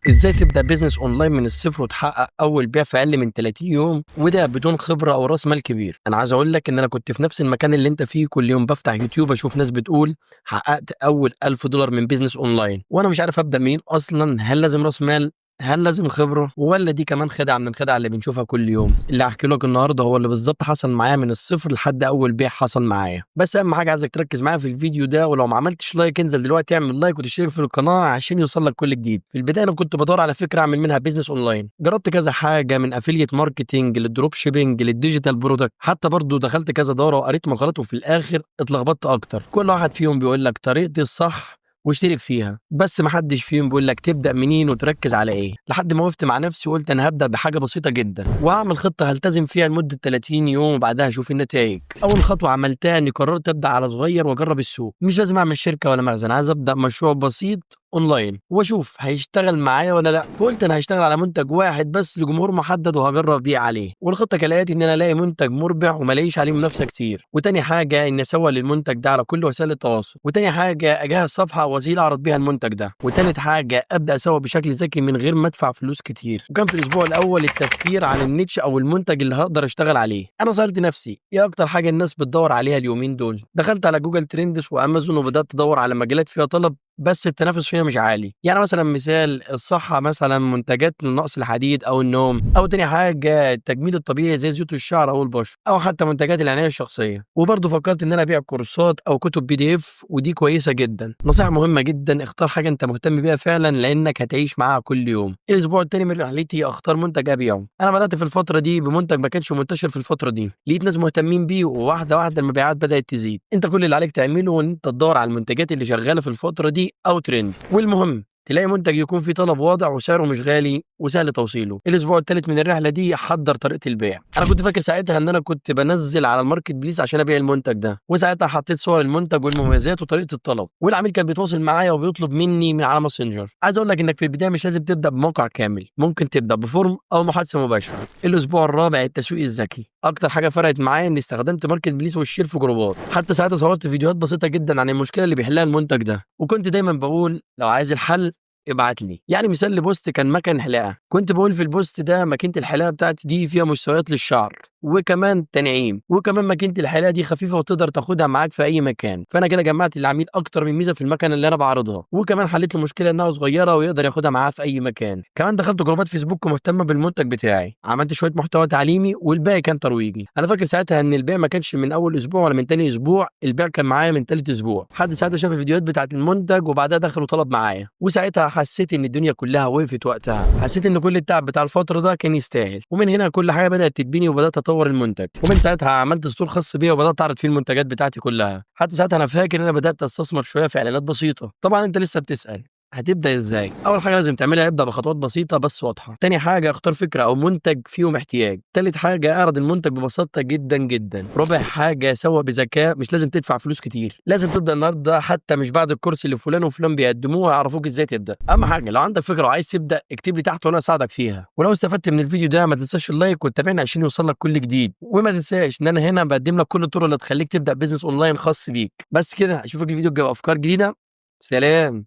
ازاي تبدأ بيزنس اونلاين من الصفر وتحقق اول بيع في اقل من 30 يوم وده بدون خبرة او راس مال كبير. انا عايز اقول لك ان انا كنت في نفس المكان اللي انت فيه، كل يوم بفتح يوتيوب اشوف ناس بتقول حققت اول $1000 من بيزنس اونلاين، وانا مش عارف ابدأ منين اصلا. هل لازم راس مال؟ هل لازم خبرة؟ ولا دي كمان خدعة من الخدع اللي بنشوفها كل يوم؟ اللي هحكي لك النهارده هو اللي بالظبط حصل معايا من الصفر لحد اول بيع حصل معايا. بس اهم حاجة عايزك تركز معايا في الفيديو ده، ولو ما عملتش لايك انزل دلوقتي اعمل لايك وتشترك في القناة عشان يوصل لك كل جديد. في البداية انا كنت بدور على فكرة اعمل منها بيزنس اونلاين، جربت كذا حاجة من افيليت ماركتنج للدروب شيبنج للديجيتال برودكت، حتى برضو دخلت كذا دورة وقريت مقالات، وفي الاخر اتلخبطت اكتر. كل واحد فيهم بيقول لك طريقتي الصح واشترك فيها، بس ما حدش فيهم بيقول لك تبدا منين وتركز على ايه. لحد ما وقفت مع نفسي وقلت انا هبدا بحاجه بسيطه جدا وهعمل خطه هلتزم فيها لمده 30 يوم وبعدها اشوف النتائج. اول خطوه عملتها اني قررت ابدا على صغير واجرب السوق. مش لازم اعمل شركه ولا مخزن، عايز ابدا مشروع بسيط اونلاين واشوف هيشتغل معايا ولا لا. فقلت انا هشتغل على منتج واحد بس لجمهور محدد وهجرب بيه عليه. والخطه كالاتي: ان انا الاقي منتج مربح وما الاقيش عليه منافسه كتير، وتاني حاجه اني اسوق للمنتج ده على كل وسائل التواصل، وتاني حاجه اجهز صفحه او وسيله اعرض بيها المنتج ده، وتالت حاجه ابدا اسوق بشكل ذكي من غير ما ادفع فلوس كتير. وكان في الاسبوع الاول التفكير عن النيتش او المنتج اللي هقدر اشتغل عليه. انا سالت نفسي ايه اكتر حاجه الناس بتدور عليها اليومين دول. دخلت على جوجل ترندز وامازون وبدات ادور على مجالات فيها طلب بس التنافس فيها مش عالي. يعني مثلا مثال الصحة، مثلا منتجات لنقص الحديد أو النوم، أو تاني حاجة التجميل الطبيعي زي زيوت الشعر أو البشرة، أو حتى منتجات العناية الشخصية. وبرضه فكرت إن أنا أبيع كورسات أو كتب PDF، ودي كويسة جدا. نصيحة مهمة جدا: اختار حاجة أنت مهتم بيها فعلا لأنك هتعيش معاها كل يوم. الأسبوع التاني من رحلتي أختار منتج أبيعه. أنا بدأت في الفترة دي بمنتج ما كانش منتشر في الفترة دي، لقيت ناس مهتمين بيه وواحدة واحدة المبيعات بدأت تزيد. أنت كل اللي عليك تعمله إن أنت تدور على المنتجات اللي شغالة في الفترة دي او ترند، والمهم تلاقي منتج يكون فيه طلب واضح وسعره مش غالي وسهل توصيله. الاسبوع الثالث من الرحله دي حضر طريقه البيع. انا كنت فاكر ساعتها ان انا كنت بنزل على الماركت بليس عشان ابيع المنتج ده، وساعتها حطيت صور المنتج والمميزات وطريقه الطلب، والعميل كان بيتواصل معايا وبيطلب مني من على ماسنجر. عايز اقول لك انك في البدايه مش لازم تبدا بموقع كامل، ممكن تبدا بفورم او محادثه مباشره. الاسبوع الرابع التسويق الذكي. اكتر حاجه فرقت معايا اني استخدمت ماركت بليس والشير في جروبات. حتى ساعتها صورت فيديوهات بسيطه جدا عن المشكله اللي بيحلها المنتج ده، وكنت دايما بقول لو عايز الحل ابعت لي. يعني مثال لبوست كان مكان حلاقه، كنت بقول في البوست ده ماكينه الحلاقه بتاعتي دي فيها مستويات للشعر وكمان تنعيم، وكمان ماكينه الحلاقه دي خفيفه وتقدر تاخدها معاك في اي مكان. فانا كده جمعت للعميل اكتر من ميزه في المكنه اللي انا بعرضها، وكمان حليت له مشكله انها صغيره ويقدر ياخدها معاه في اي مكان. كمان دخلت جروبات فيسبوك مهتمه بالمنتج بتاعي، عملت شويه محتوى تعليمي والباقي كان ترويجي. انا فاكر ساعتها ان البيع ما كانش من اول اسبوع ولا من تاني اسبوع، البيع كان معايا من تالت اسبوع. حد ساعتها شاف الفيديوهات بتاعت المنتج وبعدها دخل وطلب معايا، وساعتها حسيت ان الدنيا كلها وقفت وقتها. حسيت ان كل التعب بتاع الفتره ده كان يستاهل. ومن هنا كل حاجه بدات تتبني وبدات اطور المنتج. ومن ساعتها عملت ستور خاص بيا وبدات اعرض فيه المنتجات بتاعتي كلها. حتى ساعتها انا فاكر ان انا بدات استثمر شويه في اعلانات بسيطه. طبعا انت لسه بتسال هتبدا ازاي؟ اول حاجه لازم تعملها ابدا بخطوات بسيطه بس واضحه. تاني حاجه اختار فكره او منتج فيهم احتياج. تالت حاجه اعرض المنتج ببساطه جدا جدا. رابع حاجه سوق بذكاء، مش لازم تدفع فلوس كتير، لازم تبدا النهارده حتى مش بعد الكورس اللي فلان وفلان بيقدموه يعرفوك ازاي تبدا. اهم حاجه لو عندك فكره وعايز تبدا اكتب لي تحت وانا اساعدك فيها. ولو استفدت من الفيديو ده ما تنساش اللايك وتتابعني عشان يوصل لك كل جديد. وما تنساش ان انا هنا بقدم لك كل الطرق اللي تخليك تبدا بيزنس اونلاين خاص بيك. بس كده اشوفك الفيديو الجاي بافكار جديده. سلام.